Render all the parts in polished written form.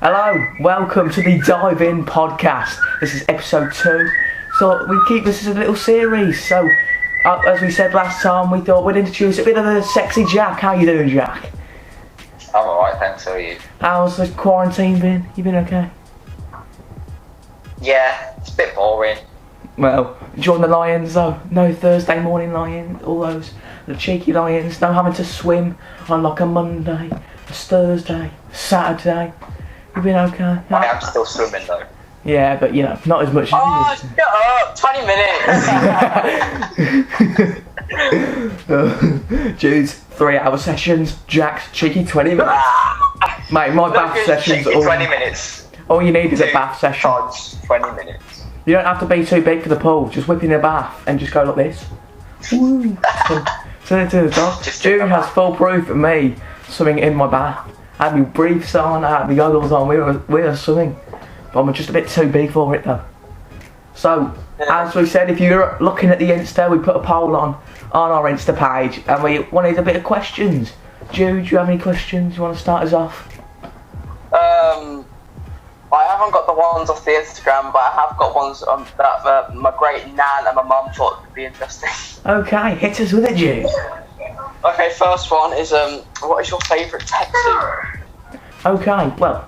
Hello, welcome to the Dive In podcast. This is episode 2. So we keep this as a little series. So, as we said last time, we thought we'd introduce a bit of the sexy Jack. How you doing, Jack? I'm alright, thanks. How are you? How's the quarantine been? You been okay? Yeah, it's a bit boring. Well, join the Lions though. No Thursday morning Lions, all those the cheeky Lions. No having to swim on like a Monday, a Thursday, Saturday. You been okay? I am still swimming though. Yeah, but you know, not as much as you shut up! 20 minutes! Jude's 3-hour sessions, Jack's cheeky 20 minutes. Mate, my bath sessions cheeky 20 minutes. All you need is a bath session. Times 20 minutes. You don't have to be too big for the pool, just whip in a bath and just go like this. Woo. Turn it to the top. Jude has full proof of me swimming in my bath. I had my briefs on, I had my goggles on, we were swimming. But I'm just a bit too big for it though. So, as we said, if you're looking at the Insta, we put a poll on our Insta page and we wanted a bit of questions. Jude, do you have any questions? You want to start us off? I haven't got the ones off the Instagram, but I have got ones that my great nan and my mum thought would be interesting. Okay, hit us with it, Jude. Okay, first one is what is your favourite tech suit? Okay, well,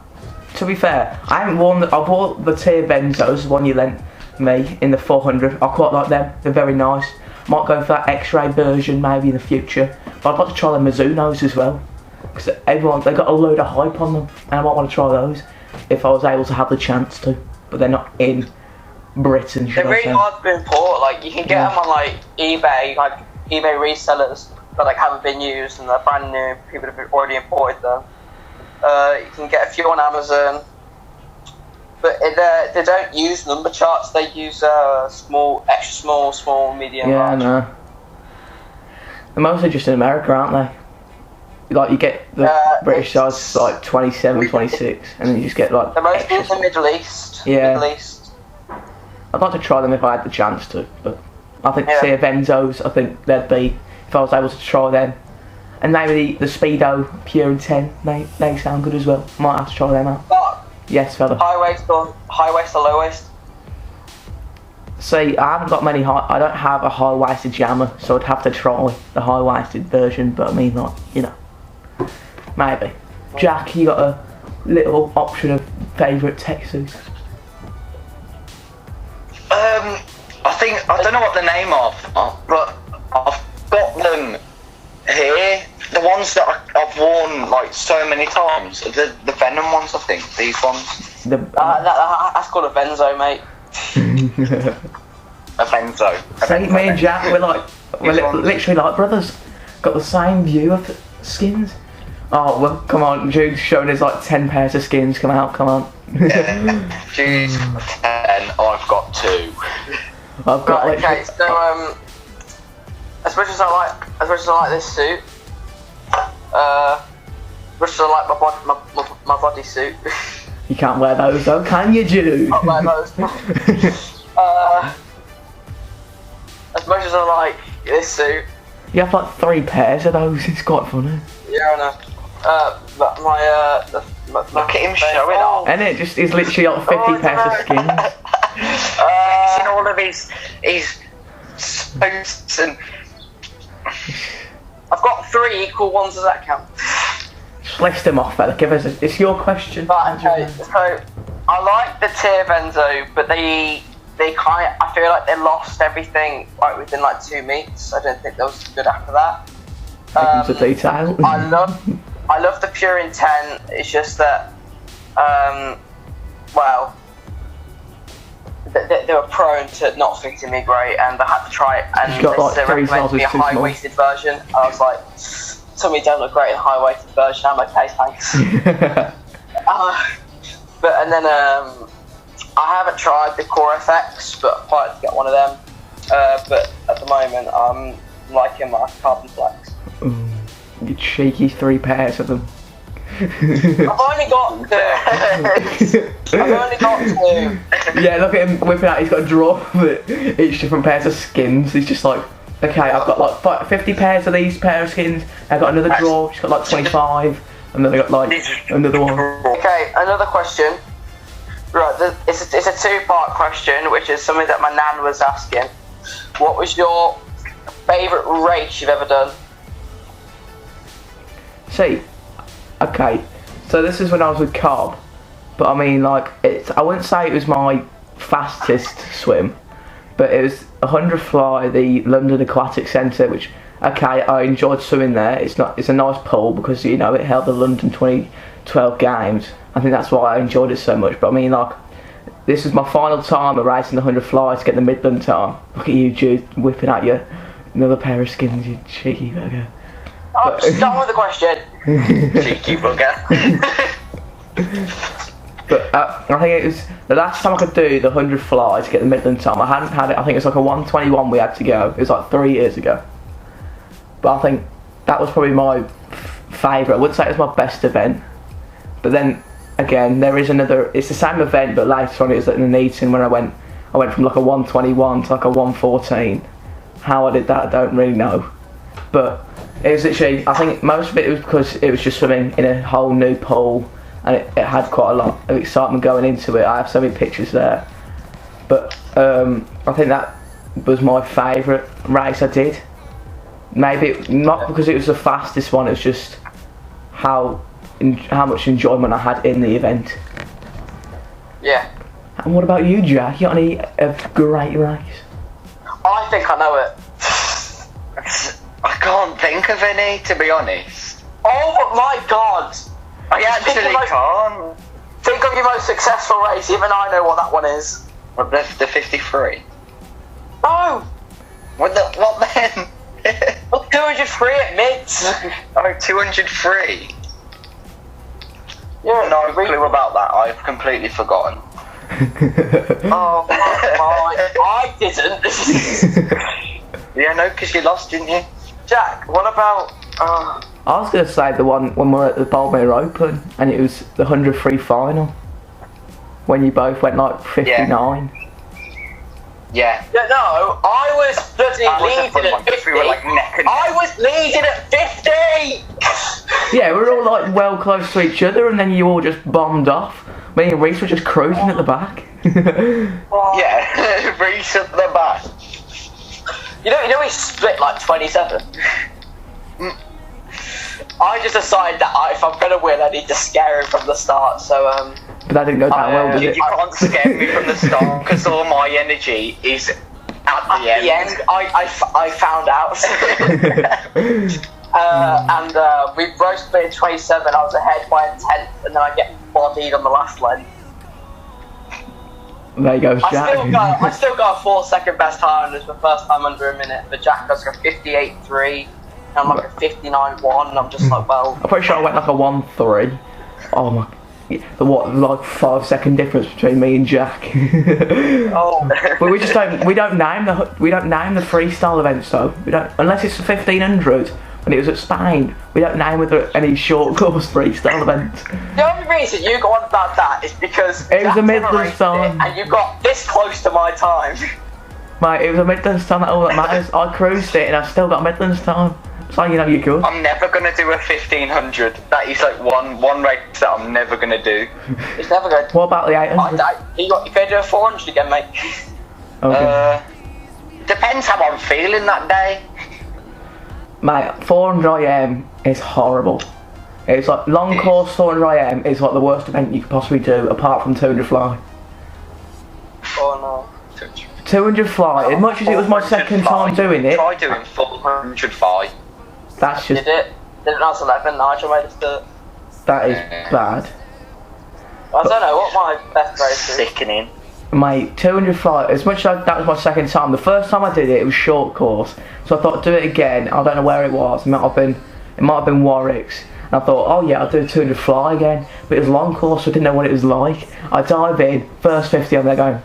to be fair, I haven't worn I bought the Tier Benzos, the one you lent me in the 400. I quite like them, they're very nice. Might go for that X-ray version maybe in the future, but I'd like to try the Mizunos as well, because they got a load of hype on them, and I might want to try those if I was able to have the chance to, but they're not in Britain. They're really hard to import. Like you can get them on like eBay resellers that like haven't been used and they're brand new. People have already imported them. You can get a few on Amazon, but they don't use number charts. They use small, extra small, medium. Yeah, large. no. They're mostly just in America, aren't they? Like you get the British size like 27, 26, and then you just get like. They're mostly in the Middle East. Yeah. Middle East. I'd like to try them if I had the chance to, but I think Tier Benzos, I think they'd be, if I was able to try them. And maybe the Speedo Pure and 10, they sound good as well. Might have to try them out. But Yes, fella. high waist or low waist? See, I haven't got many I don't have a high-waisted jammer, so I'd have to try the high-waisted version, but I mean, like, you know, maybe. Jack, you got a little option of favourite tech suits? I don't know what the name of, but I've got them here. The ones that I've worn like so many times, the Venom ones, I think. These ones. That's called a Benzo, mate. A Benzo. See, me and Jack, we're literally like brothers. Got the same view of the skins. Oh, well, come on, Jude's showing us like 10 pairs of skins. Come on. Jude's 10, I've got 2. I've got right, okay, so as much as I like this suit, as much as I like my body suit. You can't wear those though, can you, Jude? Can't wear those. As much as I like this suit. You have like 3 pairs of those, it's quite funny. Yeah, I know. But Look at him showing off. And it just is literally like 50 pairs of skins. Mixing all of his suits and... I've got 3 equal ones, does that count? Just list them off, fella. It's your question. Right, okay, so I like the Tier Benzo, but they I feel like they lost everything like within like 2 meets. I don't think that was good after that. Attention to detail. I love the Pure in 10. It's just that, well, they were prone to not fitting me great, and I had to try it. And they recommended me a high-waisted version. I was like, some of me don't look great in a high-waisted version. I'm okay, thanks. And then I haven't tried the Core FX, but I quite like to get one of them. But at the moment, I'm liking my Carbon Flex. You cheeky 3 pairs of them. I've only got 2. Yeah, look at him whipping out. He's got a drawer with each different pairs of skins. He's just like, okay, I've got like 50 pairs of these pair of skins. I've got another drawer. She's got like 25. and then I got like another one. Okay, another question. Right, it's a two-part question, which is something that my nan was asking. What was your favourite race you've ever done? See, okay, so this is when I was with Cobb, but I mean, like, I wouldn't say it was my fastest swim, but it was 100 fly, the London Aquatic Centre, which, okay, I enjoyed swimming there. It's a nice pool because, you know, it held the London 2012 games. I think that's why I enjoyed it so much. But I mean, like, this is my final time of racing the 100 fly to get the Midland time. Look at you, Jude, whipping at you another pair of skins, you cheeky bugger. Oh, start with the question. Cheeky bugger. But I think it was the last time I could do the 100 fly to get the Midland time. I hadn't had it. I think it's like a 121 we had to go. It was like 3 years ago. But I think that was probably my favourite. I wouldn't say it was my best event. But then again, there is another. It's the same event, but later on it was at Nuneaton when I went from like a 121 to like a 114. How I did that, I don't really know. But it was literally. I think most of it was because it was just swimming in a whole new pool. And it had quite a lot of excitement going into it. I have so many pictures there. But I think that was my favourite race I did. Maybe not because it was the fastest one, it was just how much enjoyment I had in the event. Yeah. And what about you, Jack? You got any great race? I think I know it. I can't think of any, to be honest. Oh my god! I actually can't. Think of your most successful race, even I know what that one is. What, the 53? No! What then? Well, 203 at mids. Oh, 203. Yeah, No clue about that. I've completely forgotten. Oh my, I didn't. Yeah, no, because you lost, didn't you? Jack, what about... I was going to say the one when we were at the Boulder Open and it was the 100 free final. When you both went like 59. Yeah. No, I was bloody leading at 50. We were like neck and neck. I was leading at 50! Yeah, we were all like well close to each other and then you all just bombed off. Me and Reese were just cruising at the back. Yeah, Reese at the back. You know we split like 27. I just decided that if I'm gonna win, I need to scare him from the start. So But that didn't go that well, did it? You can't scare me from the start because all my energy is at the end. I found out. And we both split 27. I was ahead by a tenth, and then I get bodied on the last leg. There goes Jack. I still got a 4-second best time. It was the first time under a minute. But Jack got like a 58.3. I'm like a 59.1, and I'm just like, well... I'm pretty sure I went like a 1-3. Oh my... What, like 5-second difference between me and Jack. Oh. But we just don't name the freestyle events though. We don't, unless it's 1500 when it was at Spain. We don't name any short course freestyle events. The only reason you got on about that is because it was a Midlands Midlands time, and you got this close to my time. Mate, it was a Midlands time. That's all that matters. I cruised it and I still got Midlands time. So you know you're good. I'm never gonna do a 1500. That is like one race that I'm never gonna do. It's never good. What about the 800? You could do a 400 again, mate. Okay. Depends how I'm feeling that day. Mate, 400 IM is horrible. It's like long course 400 IM is like the worst event you could possibly do apart from 200 fly. Oh no. 200 fly, as much as it was my second time doing it. Try doing 400 fly. That's just... Did it when I was 11, Nigel made us do it. That is bad. I don't know what my best race is. Sickening. Mate, 200 fly, as much as that was my second time, the first time I did it, it was short course. So I thought, do it again. I don't know where it was. It might have been Warwick's. And I thought, oh yeah, I'll do a 200 fly again. But it was long course, so I didn't know what it was like. I dive in, first 50, I'm there going,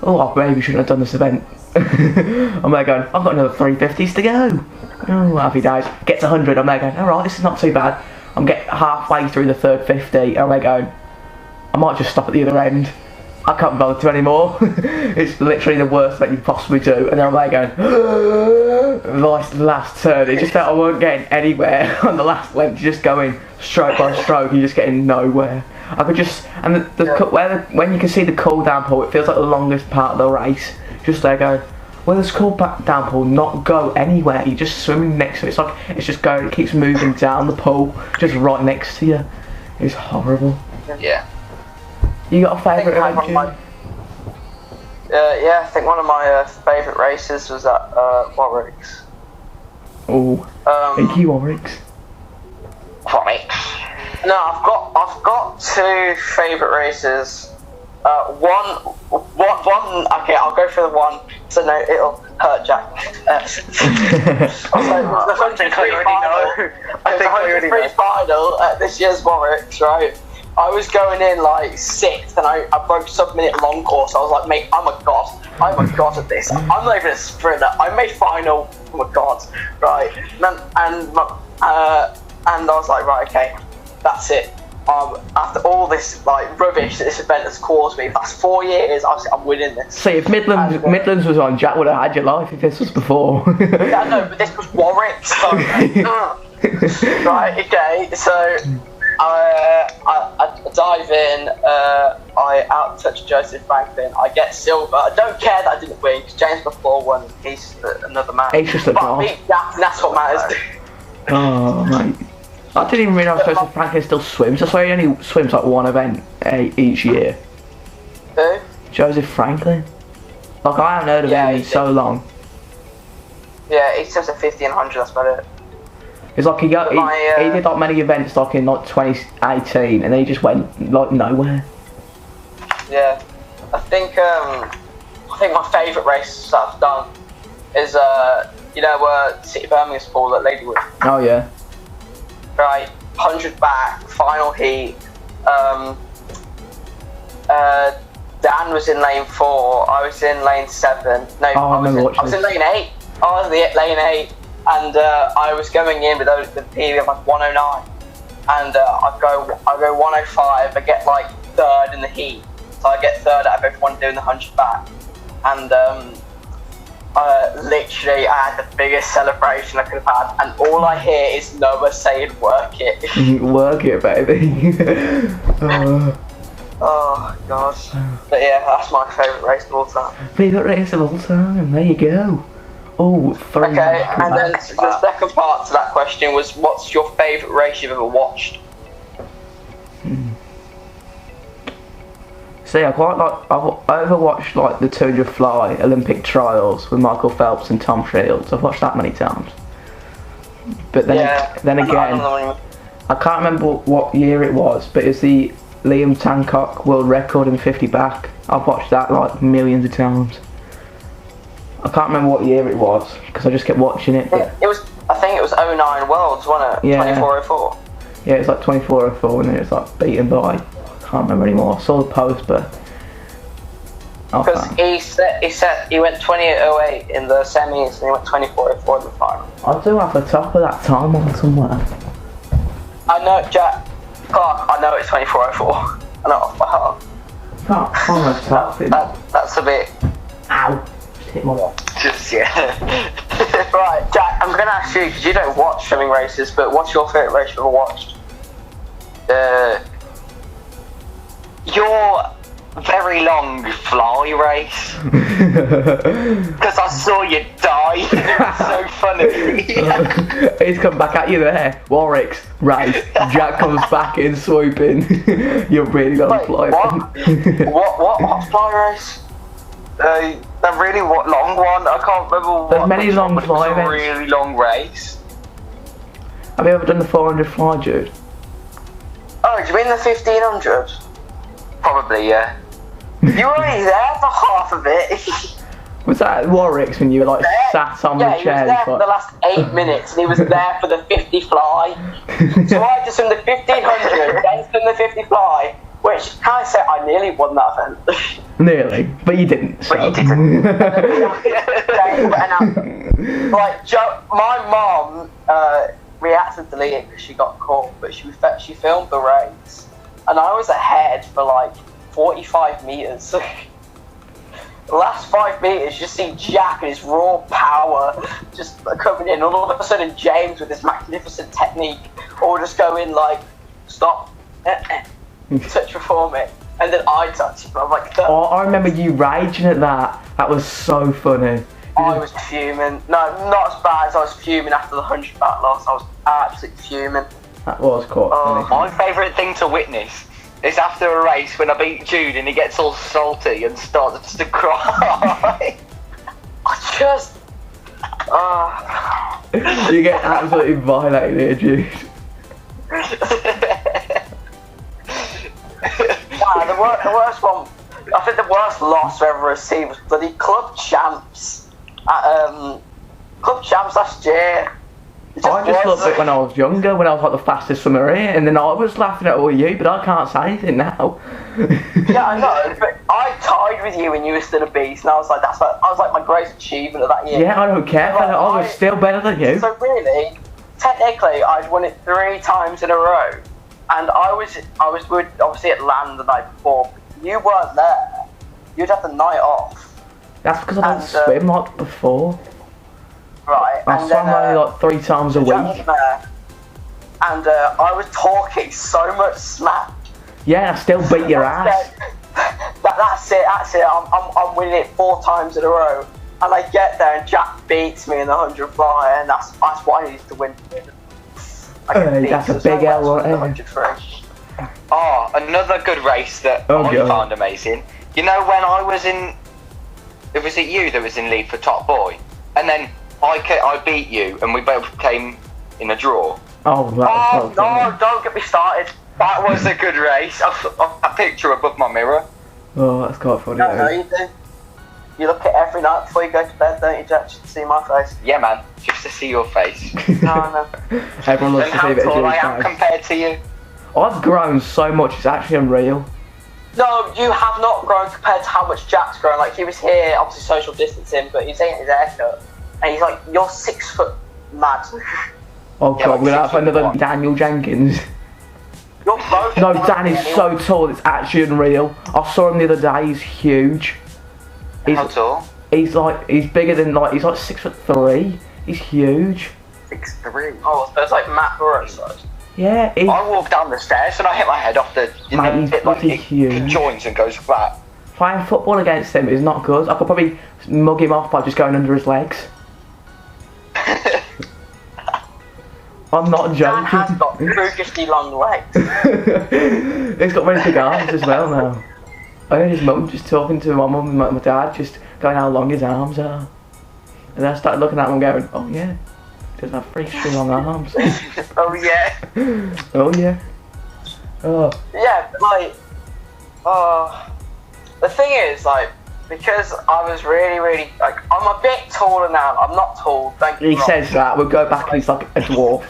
oh, I maybe shouldn't have done this event. I'm there going, I've got another 350s to go. Oh, happy days. Gets 100, I'm there going, alright, this is not too bad. I'm getting halfway through the third 50, and I'm there going, I might just stop at the other end. I can't bother to anymore. It's literally the worst thing you possibly do. And then I'm like going, the last turn, it just felt I weren't getting anywhere on the last length, just going stroke by stroke, you're just getting nowhere. I could just, and when you can see the cool down pool, it feels like the longest part of the race. Just there go, well, this cool down pool not go anywhere, you're just swimming next to it. It's like, it's just going, it keeps moving down the pool, just right next to you. It's horrible. Yeah. You got a favourite event? Yeah, I think one of my favourite races was at Warwick's. Oh, thank you, Warwick's. No, I've got two favourite races. One. Okay, I'll go for the one. So no, it'll hurt Jack. The 100 final at this year's Warwick's, right? I was going in like 6th, and I broke sub-minute long course. I was like, mate, I'm a god at this. I'm not even a sprinter. I made final. I'm a god, right? And I was like, right, okay, that's it. After all this like rubbish that this event has caused me, that's 4 years. I'm winning this. See, if Midlands was on, Jack would have had your life if this was before. Yeah, I know, but this was Warwick. So, right, okay, so. I dive in, I out-touch Joseph Franklin, I get silver. I don't care that I didn't win, because James McClure won, he's another man. He's just a god. That's what matters. Oh, mate. I didn't even realise Joseph Franklin still swims. I swear he only swims like one event each year. Who? Joseph Franklin. Like, I haven't heard of him in so long. Yeah, he swims at 50 and 100, that's about it. It's like he did like many events like in like 2018, and then he just went like nowhere. Yeah, I think my favourite race that I've done is City Birmingham's pool at Ladywood. Oh yeah. Right, 100 back, final heat. Dan was in lane 4. I was in lane 7. No, I was in lane 8. I was in lane 8. And I was going in with the PB of like 109, and I go 105. I get like 3rd in the heat, so I get 3rd out of everyone doing the 100 back, and literally I had the biggest celebration I could have had, and all I hear is Noah saying "work it." Work it, baby. Oh god. But yeah, that's my favourite race of all time. Favourite race of all time. There you go. Oh, 3. Okay, and then the second part to that question was, what's your favourite race you've ever watched? See, I quite like. I've overwatched like the 200 fly Olympic trials with Michael Phelps and Tom Shields. I've watched that many times. But then, then again, I can't remember what year it was, but it's the Liam Tancock world record in 50 back. I've watched that like millions of times. I can't remember what year it was because I just kept watching it. It was. I think it was 09 Worlds, wasn't it? Yeah. 2404. Yeah, it was like 2404, and then it was like beaten by. I can't remember anymore. I saw the post, but because he went 2808 in the semis, and he went 2404 in the final. I do have the top of that time on somewhere. I know, Jack Clark. I know it's 2404. I know off by heart. Can't find the top. That's a bit. Ow. Hit my watch. Just, yeah. Right, Jack, I'm going to ask you, because you don't watch swimming races, but what's your favourite race you've ever watched? Your very long fly race. Because I saw you die. It was so funny. He's come back at you there. Warwick's race. Jack comes back in swooping. You've really got to fly. What fly race? The really long one. I can't remember. There's many long fly events. A really long race. Have you ever done the 400 fly, Jude? Oh, do you mean the 1500? Probably, yeah. You were only there for half of it. Was that at Warwick's when you were like sat on the chair? Yeah, he was there for the last 8 minutes, and he was there for the 50 fly. So I just done the 1500, then done the 50 fly, which, can I say, I nearly won that event. Nearly, but you didn't. So. But you didn't. My mum, we had to delete it because she got caught, but she filmed the race, and I was ahead for like 45 meters. The last 5 meters, you just see Jack and his raw power just coming in. All of a sudden, James with his magnificent technique, all just go in like, stop, touch before me, and then I touch him. I'm like, oh, I remember you raging at that. That was so funny. I was fuming. No, not as bad as I was fuming after the 100 baht loss. I was absolutely fuming. That was quite funny. My favourite thing to witness is after a race when I beat Jude and he gets all salty and starts to cry. I just... You get absolutely violated here, Jude. The worst one, I think the worst loss I've ever received was bloody club champs. Club champs last year. I just loved it when I was younger, when I was like the fastest swimmer here, and then I was laughing at all you, but I can't say anything now. Yeah, I know, but I tied with you when you were still a beast, and I was like, I was like my greatest achievement of that year. Yeah, I don't care, Like, I was still better than you. So really, technically, I'd won it 3 times in a row, and I was good, obviously at land the night before, but you weren't there. You'd have the night off. That's because I don't swim like before. Right, I and swam then, only like 3 times a week. and I was talking so much smack. Yeah, I still beat your ass. That's it. I'm winning it 4 times in a row, and I get there and Jack beats me in the 100 fly, and that's what I needed to win. That's a big L, right? Oh, another good race that I found amazing. You know when I was in... Was it you that was in lead for top boy? And then I beat you and we both came in a draw. Oh, that was so funny. No, don't get me started. That was a good race. I've a picture above my mirror. Oh, that's quite funny. No, you do. You look at it every night before you go to bed, don't you, Jack? Just to see my face. Yeah, man. Just to see your face. No. Everyone loves to see a bit of how tall I Jude's am face. compared to you. I've grown so much, it's actually unreal. No, you have not grown compared to how much Jack's grown. Like, he was here, obviously social distancing, but he's getting his haircut. And he's like, you're 6 foot mad. Oh god, Yeah, like we're gonna have 6'1". another Daniel Jenkins. You're both. No, Dan is so tall, it's actually unreal. I saw him the other day, he's huge. How tall? He's bigger than, he's like 6'3". He's huge. 6'3". Oh, so it's like Matt Burrow size. Yeah, he's... I walked down the stairs and I hit my head off the... Mate, he's bloody huge. It joins and goes flat. Playing football against him is not good. I could probably mug him off by just going under his legs. I'm not joking. Dan has got freakishly long legs. He's got really big arms as well now. I heard his mum just talking to my mum and my dad, just going how long his arms are. And then I started looking at him and going, oh yeah, he does have freakishly long arms. Oh yeah. Oh yeah. Oh. Yeah, but the thing is, because I was really, I'm a bit taller now. I'm not tall, thank you. He says that, we'll go back and he's like a dwarf.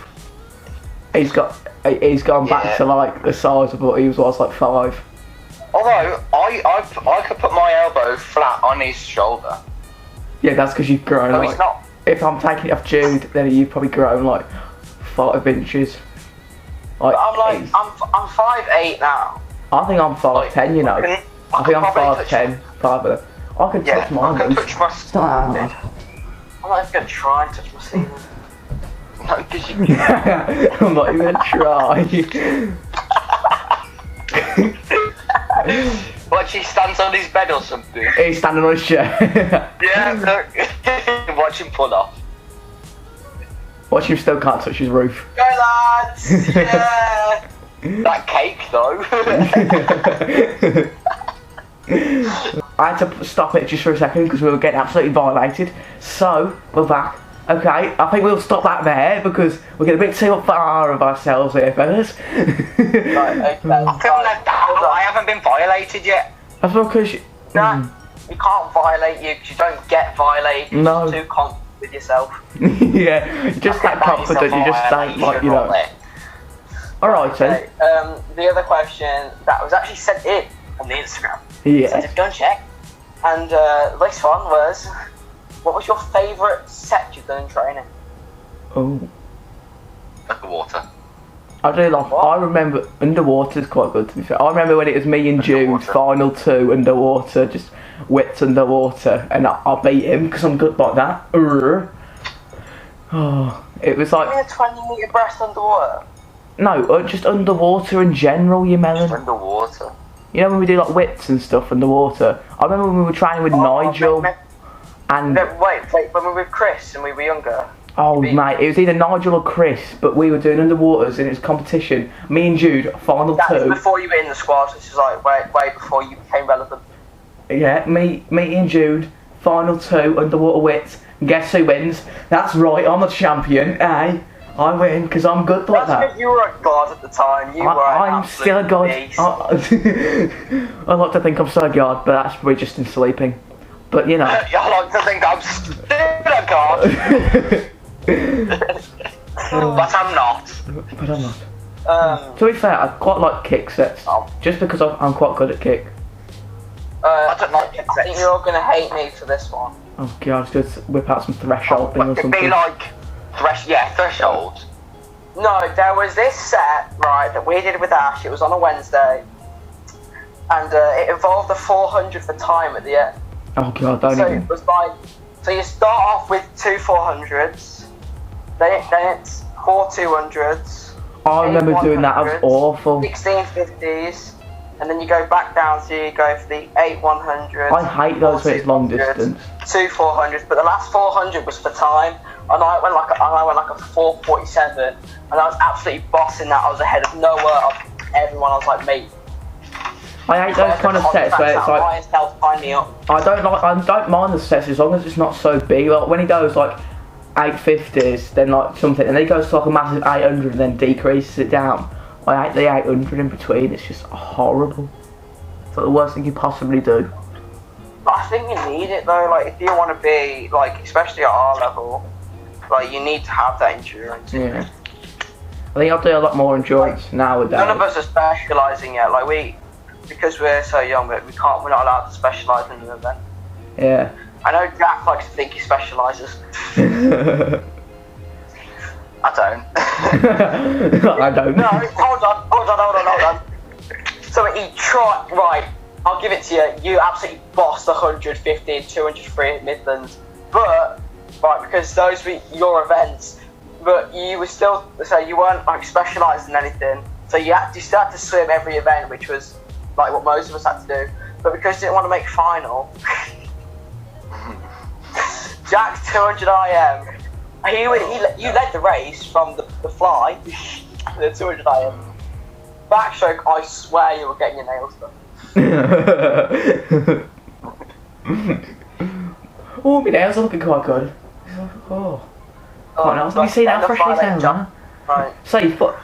He's gone back to like the size of what he was like 5. Although, I could put my elbow flat on his shoulder. Yeah, that's because you've grown. No, like, he's not. If I'm taking it off Jude, then you've probably grown like 5 inches. But I'm 5'8" now. I think I'm 5'10", you know. I think I'm 5'10", 5'11". I can touch mine. I can touch my I'm not even going to try and touch my ceiling. No, because you I'm not even gonna try. Watch, he stands on his bed or something. He's standing on his chair. Yeah, look. Watch him pull off. Watch him still can't touch his roof. Go lads! Yeah! That cake though. I had to stop it just for a second because we were getting absolutely violated. So, we're back. Okay, I think we'll stop that there because we're getting a bit too far of ourselves here, fellas. Right, okay. I feel left out. I haven't been violated yet. That's because you... Nah, we can't violate you because you don't get violated. No. You're too confident with yourself. Yeah, you're just that confident, you just don't, like, you know. Alright, Okay, the other question that was actually sent in on the Instagram. Yeah. So just go and check. And this one was, what was your favourite set you've done in training? Oh. Like the water. I do like. What? I remember underwater's quite good to be fair. I remember when it was me and Jude, final 2 underwater, just widths underwater, and I beat him because I'm good like that. Oh, it was like. You mean a 20-metre breast underwater? No, just underwater in general, you melon. Just underwater. You know when we do like widths and stuff underwater. I remember when we were training with Nigel, and wait, when we were with Chris and we were younger. oh mate, it was either Nigel or Chris, but we were doing underwaters and it was competition. Me and Jude, final That 2. was before you were in the squad, which is like way before you became relevant. Yeah, me and Jude, final 2 underwater widths. And guess who wins? That's right, I'm the champion. Hey, I win because I'm good like That's that. because you were a god at the time. I'm still a god. I like to think I'm still a god, but that's probably just in sleeping. But you know. I like to think I'm still a god. But I'm not. But I'm not. To be fair, I quite like kick sets. Just because I'm quite good at kick. I don't like kick I think sets. you're all going to hate me for this one. Oh god, just whip out some threshold thing or It'd something. be like threshold. No, there was this set, right, that we did with Ash. It was on a Wednesday. And it involved a 400 for time at the end. Oh god, don't So even. it was like, so you start off with 2 400s, then it's 4 200s. I remember doing that, that was 8 100s, awful. 16 50s, and then you go back down, so you go for the 8 100s. I hate those when it's long 200s, distance. 2 400s, but the last 400 was for time, and I went like a 4:47, and I was absolutely bossing that. I was ahead of Noah, of everyone. I was like, mate. I hate those kind of sets where it's like I don't mind the sets as long as it's not so big. Like when he goes like 850s, then like something, and then he goes to like a massive 800 and then decreases it down. I hate the 800 in between. It's just horrible. It's like the worst thing you possibly do. But I think you need it though. Like if you want to be like, especially at our level, like you need to have that endurance. Yeah. I think I'll do a lot more endurance nowadays. None of us are specialising yet. Like because we're so young, we're not allowed to specialise in an event. Yeah. I know Jack likes to think he specialises. I don't. I don't. No, hold on. So he tried, right, I'll give it to you, you absolutely bossed 150 and 200 Midlands, but, right, because those were your events, but you were still, so you weren't like specialised in anything, so you still had to swim every event, which was like what most of us had to do, but because you didn't want to make final, Jack's 200 IM, you led the race from the fly, the 200 IM. Backstroke, I swear you were getting your nails done. Oh, my nails are looking quite good. Oh. Quite nice. Have you seen how fresh these nails are? Right. So,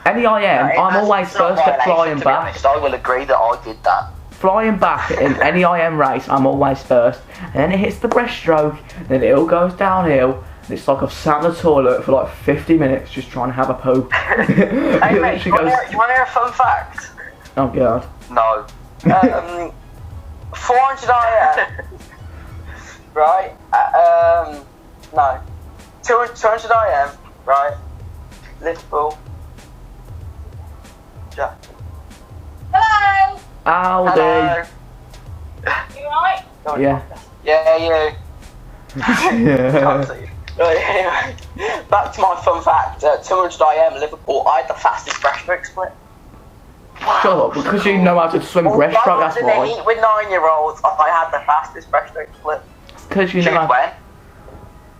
any IM, I'm always first at flying back. I will agree that I did that. Flying back in any IM race, I'm always first. And then it hits the breaststroke, then it all goes downhill. And it's like I've sat in the toilet for like 50 minutes just trying to have a poo. Hey mate, you want to hear a fun fact? Oh god. No. 400 IM, right? No. 200 IM, right? Liverpool. Jack. Hello! Howdy. Hello. You alright? Yeah. Yeah, you. Yeah. Can't see you. Right, anyway, back to my fun fact. 200 IM Liverpool, I had the fastest breaststroke split. Shut up, because you know how to swim breaststroke, that's in the why. heat with 9-year-olds, I had the fastest breaststroke split. Because you Dude, know how... when?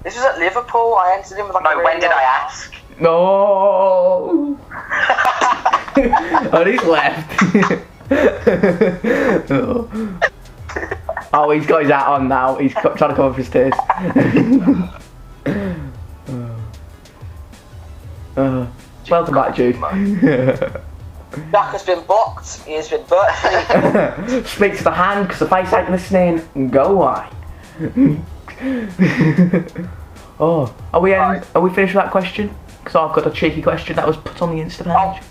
This was at Liverpool, I entered in with like No, when did I ask? No. Oh, he's left. Oh, he's got his hat on now. He's trying to cover up his tears. Welcome back, Jude. Jack has been blocked, he has been virtually... Speak to the hand, because the face ain't listening. Go away. Oh, are we finished with that question? Because I've got a cheeky question that was put on the Insta page.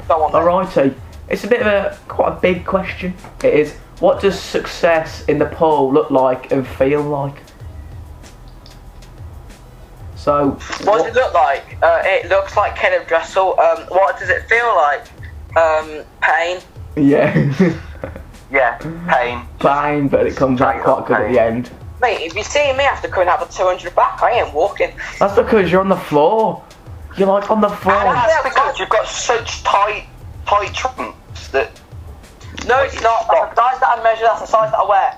Go on then. Alrighty. It's a bit of quite a big question. It is, what does success in the pool look like and feel like? So. What does it look like? It looks like Caleb Dressel. What does it feel like? Pain. Yeah. Yeah, pain. Pain, but it comes out quite good at the end. Mate, if you see me after coming out of 200 back, I ain't walking. That's because you're on the floor. You're like on the floor. That's because you've got such tight trunks that. No, it's not. That's the size that I measure. That's the size that I wear.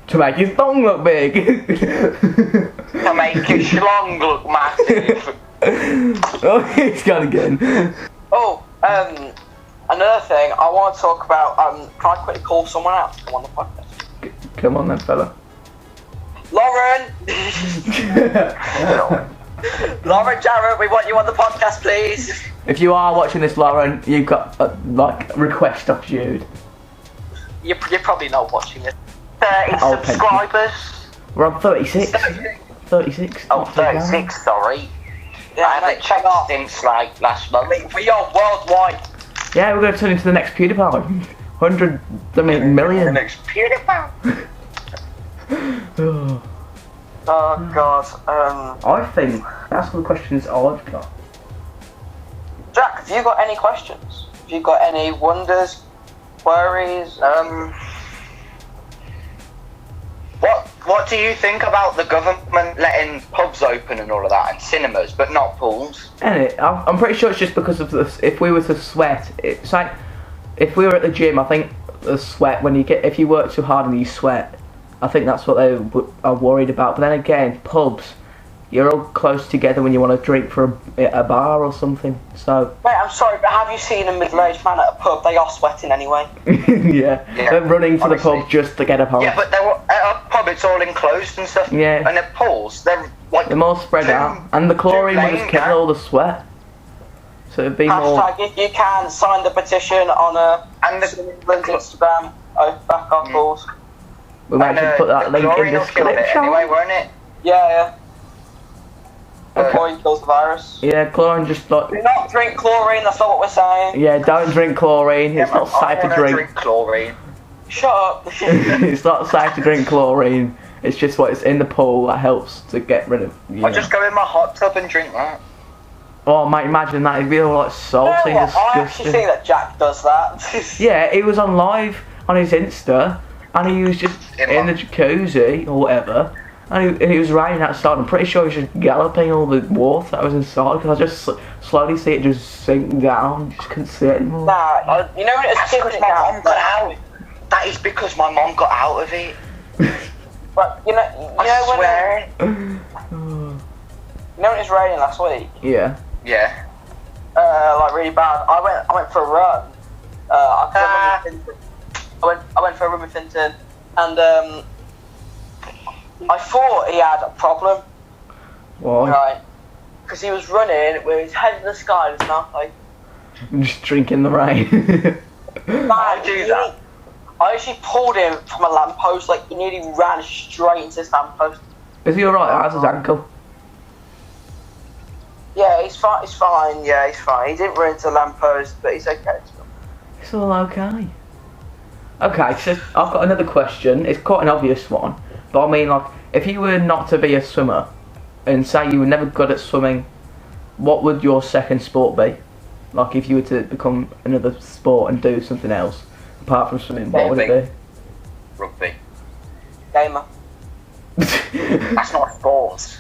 To make his thong look big. To make his schlong look massive. Oh, he's gone again. Oh, another thing I want to talk about. Can I quickly call someone out to come on the podcast? Come on then, fella. Lauren. Lauren Jarrett, we want you on the podcast, please. If you are watching this, Lauren, you've got a request off Jude. You're probably not watching it. 30 subscribers. We're on 36. 36. Oh, 36, sorry. Yeah, I haven't checked since like last month. We are worldwide. Yeah, we're going to turn into the next PewDiePie. 100, I mean, million. The next PewDiePie. Oh. Oh God. I think that's all the questions I've got. Jack, have you got any questions? Have you got any wonders, queries? What do you think about the government letting pubs open and all of that, and cinemas, but not pools? And I'm pretty sure it's just because of this. If we were to sweat, it's like if we were at the gym. I think the sweat if you work too hard and you sweat, I think that's what they are worried about. But then again, pubs, you're all close together when you want to drink for a bar or something. So. Mate, I'm sorry, but have you seen a middle-aged man at a pub? They are sweating anyway. Yeah, they're running for honestly. the pub just to get a pub. Yeah, but at a pub it's all enclosed and stuff. Yeah. And at pools, they're like. They're more spread out, and the chlorine will just kill all the sweat. So it'd be more. Hashtag if you can sign the petition on And England's Instagram. Back our pools. We might just put that link in the description. Anyway, won't it? Yeah. Chlorine kills the virus. Yeah, chlorine just like. Do not drink chlorine. That's not what we're saying. Yeah, don't drink chlorine. It's not safe to drink. Chlorine. Shut up. It's not safe to drink chlorine. It's just what's in the pool that helps to get rid of. I just go in my hot tub and drink that. Oh, mate, imagine that. It'd be all like salty You know and what? I actually disgusting. think that Jack does that. Yeah, he was on live on his Insta, and he was just in the jacuzzi or whatever, and he was raining outside. I'm pretty sure he was just galloping all the water that was inside, because I just slowly see it just sink down. Just couldn't see it anymore. Nah, you know when it's That's because my mom got out. That is because my mom got out of it. But you know I swear. You know when it's raining last week? Yeah. Yeah. Like really bad. I went for a run. I went for a run with Finton, and I thought he had a problem. Why? Right. Because he was running with his head in the sky and his mouth like. Just drinking the rain. I do that. I actually pulled him from a lamppost. Like he nearly ran straight into this lamppost. Is he alright? How's his ankle? Yeah, he's fine. He's fine. Yeah, he's fine. He didn't run into a lamppost, but he's okay. It's all okay. Okay, so I've got another question. It's quite an obvious one, but I mean, like, if you were not to be a swimmer, and say you were never good at swimming, what would your second sport be? Like, if you were to become another sport and do something else apart from swimming, what would it be? Rugby. Gamer. That's not a sport.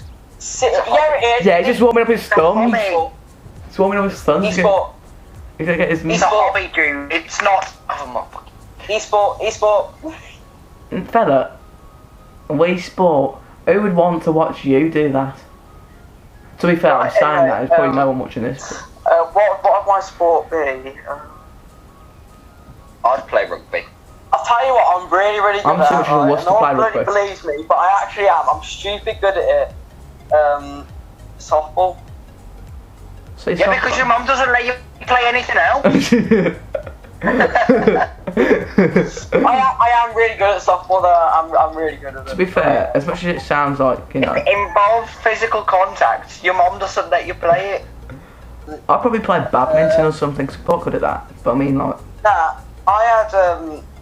Yeah, it is. Yeah, just warming up his thumbs. E-sport. Just warming up his thumbs. E-sport. He's gonna get his. It's a hobby, dude. It's not. Oh my fucking. E-sport. Fella, Wii Sport. Who would want to watch you do that? To be fair, I'm saying that. There's probably no one watching this. What would my sport be? I'd play rugby. I'll tell you what, I'm really good I'm at so it. sure wants to No play one really rugby. believes me, but I actually am. I'm stupid good at it. Softball. So Yeah, because your mum doesn't let you play anything else. I am really good at softball though. I'm really good at it. To be fair, as much as it sounds like, you know, If it involves physical contact, your mum doesn't let you play it. I'd probably play badminton or something, because I'm quite good at that. But I mean, like, Nah, I had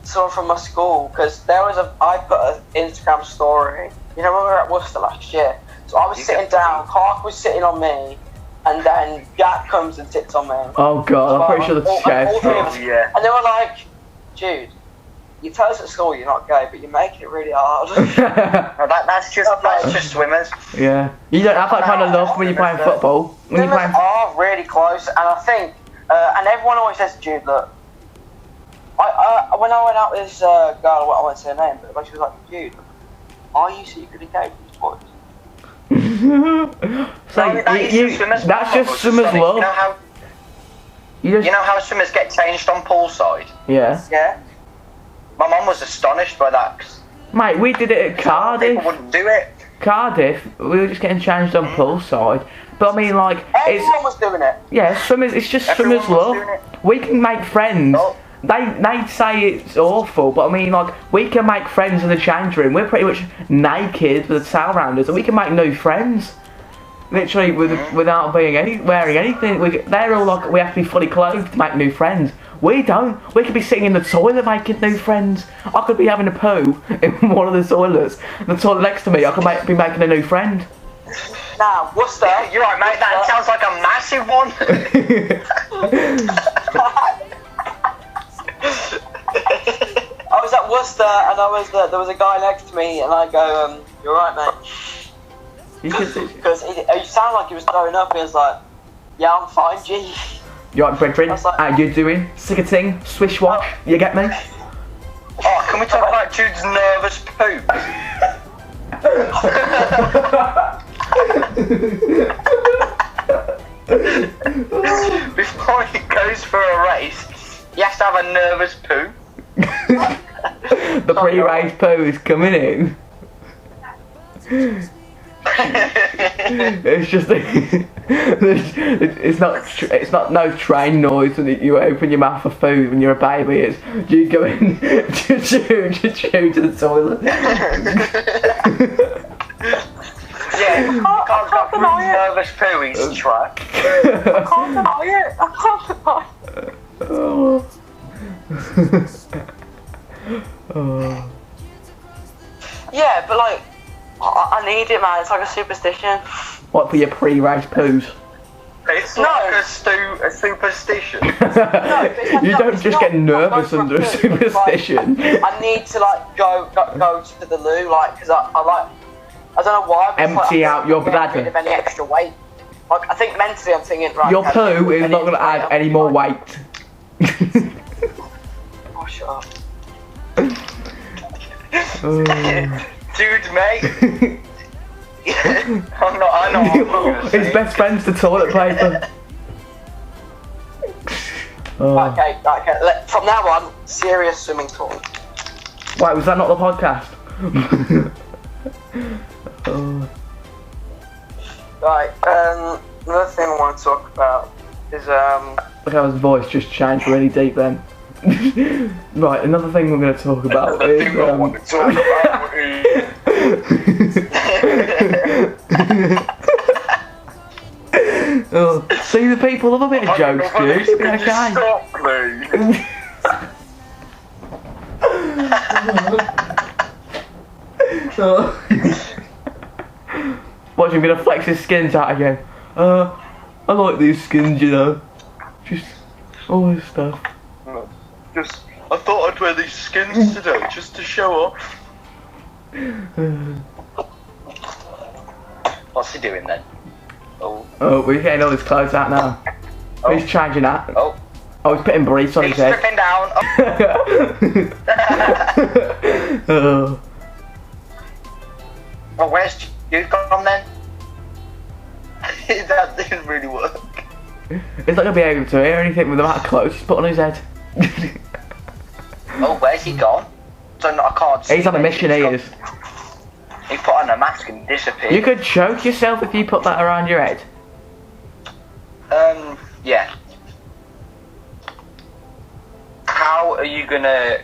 someone from my school, because I put an Instagram story. You know when we were at Worcester last year? So I was sitting down, Clark was sitting on me, and then Jack comes and sits on me. Oh god, I'm pretty sure that's Chef. Yeah. And they were like, Jude, you tell us at school you're not gay, but you're making it really hard. No, that's just swimmers. Yeah. You don't have that kind of love when you're playing football. When you're Swimmers playing... are really close, and I think, and everyone always says to Jude, look, when I went out with this girl, I won't say her name, but she was like, Jude, are you secretly gay for these boys? So that's just swimmers' love. You know how swimmers get changed on poolside? Yeah. Yeah. My mum was astonished by that. Mate, we did it at Cardiff. People wouldn't do it. Cardiff, we were just getting changed on poolside. But I mean, like, Everyone was doing it. Yeah, swimmers. It's just Everyone swimmers' was doing love. it. We can make friends. Oh. They say it's awful, but I mean, like, we can make friends in the change room. We're pretty much naked with a towel around us, and we can make new friends. Literally, without being wearing anything. They're all like, we have to be fully clothed to make new friends. We don't. We could be sitting in the toilet making new friends. I could be having a poo in one of the toilets. The toilet next to me, I could be making a new friend. Now, Worcester. Yeah, you're right, mate. That sounds like a massive one. I was at Worcester, and there was a guy next to me, and I go, "You're right, mate." Because he sounded like he was throwing up. He was like, "Yeah, I'm fine, G." You right, brethren? Like, How you doing? Sick a ting? Swish wash? You get me? Oh, can we talk about Jude's nervous poop? Before he goes for a race, he has to have a nervous poo. The pre-race poo is coming in. It's just it's not no train noise when you open your mouth for food when you're a baby. It's you going to the toilet. Yeah, you can't got nervous poo. He's track. I can't deny it. I can't deny it. Oh. Yeah, but like, I need it, man. It's like a superstition. What, for your pre-race poos? It's like a superstition. You don't just get nervous under a superstition. Like, I need to like go to the loo, like, because I don't know why. Empty out your bladder. Of any extra weight. Like, I think mentally I'm thinking, right. Your poo is not going to add any more weight. Oh, shut up. Dude, mate. I'm not gonna say. His best friend's the toilet paper. Okay. From now on, serious swimming talk. Wait, was that not the podcast? Right, another thing I want to talk about is, Look how his voice just changed really deep then. Right, another thing we're going to talk about is... Oh, see, the people love a bit of jokes, dude. It's okay. Stop, please. Watch him gonna flex his skins out again. I like these skins, you know. Just all this stuff. I thought I'd wear these skins today just to show off. What's he doing then? Oh, we're getting all his clothes out now. Oh. He's changing that. Oh, he's putting briefs on he's his head. stripping down. Oh. Well, where's you gone then? That didn't really work. He's not gonna be able to hear anything with the amount of clothes he's put on his head. Oh, where's he gone? So I can't see. He's on a mission, he is. He put on a mask and disappeared. You could choke yourself if you put that around your head. Yeah. How are you gonna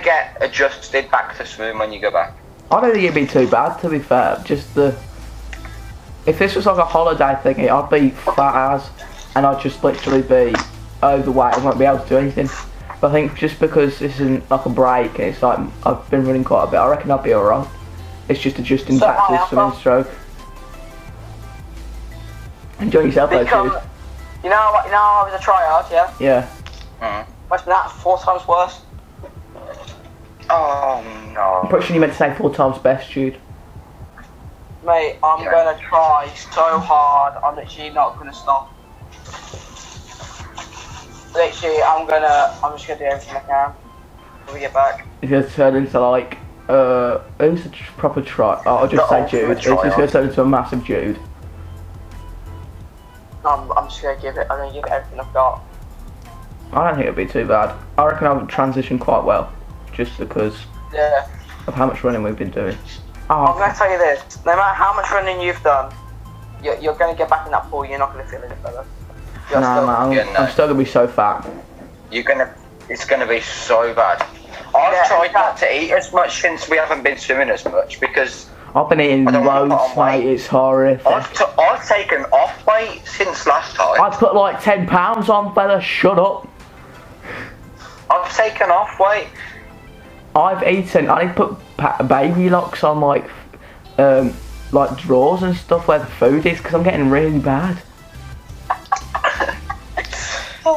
get adjusted back to swim when you go back? I don't think it'd be too bad, to be fair. Just if this was like a holiday thing, I'd be fat as, and I'd just literally be overweight and won't be able to do anything. But I think just because this isn't like a break, it's like I've been running quite a bit, I reckon I'd be alright. It's just adjusting taxes for stroke. Enjoy yourself, though, dude. You know I was a tryout, yeah? Yeah. What's that? 4 times worse. Oh no. I'm pretty sure you meant to say 4 times best, Jude. Mate, I'm gonna try so hard. I'm literally not gonna stop. Literally, I'm just gonna do everything I can when we get back. It's gonna turn into like, who's a proper try? Oh, I'll just say Jude. It's just gonna turn into a massive Jude. I'm just gonna give it. I'm gonna give it everything I've got. I don't think it'll be too bad. I reckon I'll transition quite well, just because of how much running we've been doing. Oh, I'm gonna tell you this: no matter how much running you've done, you're gonna get back in that pool. You're not gonna feel any better. I'm still gonna be so fat. It's gonna be so bad. I've tried not to eat as much since we haven't been swimming as much because I've been eating loads, mate. It's horrific. I've taken off weight since last time. I put like 10 pounds on, fella. Shut up. I've taken off weight. I've eaten. I need to put baby locks on like drawers and stuff where the food is because I'm getting really bad.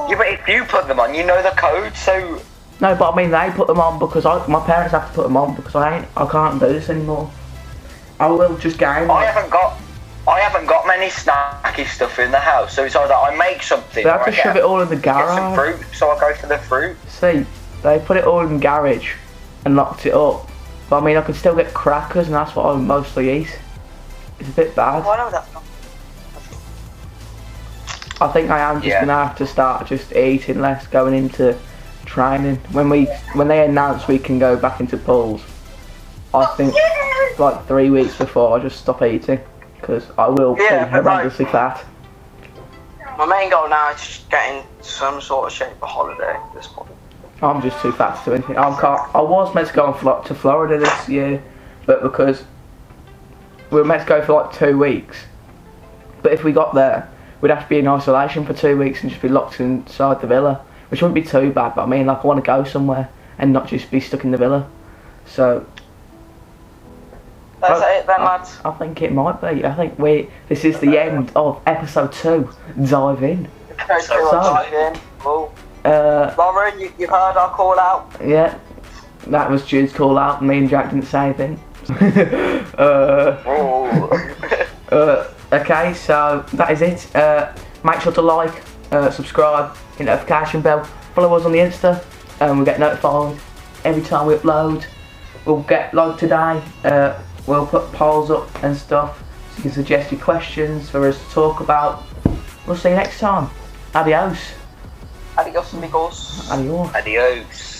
Yeah, but if you put them on, you know the code, so. No, but I mean they put them on because my parents have to put them on because I can't do this anymore. I will just gain. I haven't got many snacky stuff in the house, so it's either I make something. They have to shove it all in the garage. Get some fruit, so I go for the fruit. See, they put it all in the garage and locked it up. But I mean, I can still get crackers, and that's what I mostly eat. It's a bit bad. Oh, I know that's not. I think I am just gonna have to start just eating less, going into training. When they announce we can go back into pools, I think like 3 weeks before I just stop eating because I will be horrendously fat. My main goal now is just getting some sort of shape for holiday at this point. I'm just too fat to do anything. I was meant to go to Florida this year, but because we were meant to go for like 2 weeks, but if we got there, we'd have to be in isolation for 2 weeks and just be locked inside the villa, which wouldn't be too bad. But I mean, like I want to go somewhere and not just be stuck in the villa. So that's it then, lads. I think it might be. I think this is the end of episode 2. Dive in. Dive in. Cool. Lauren, you heard our call out? Yeah, that was Jude's call out. Me and Jack didn't say anything. Okay, so that is it. Make sure to like, subscribe, hit the notification bell, follow us on the Insta, and we'll get notified every time we upload. We'll get like today. We'll put polls up and stuff, so you can suggest your questions for us to talk about. We'll see you next time. Adios. Adios, amigos. Adios. Adios.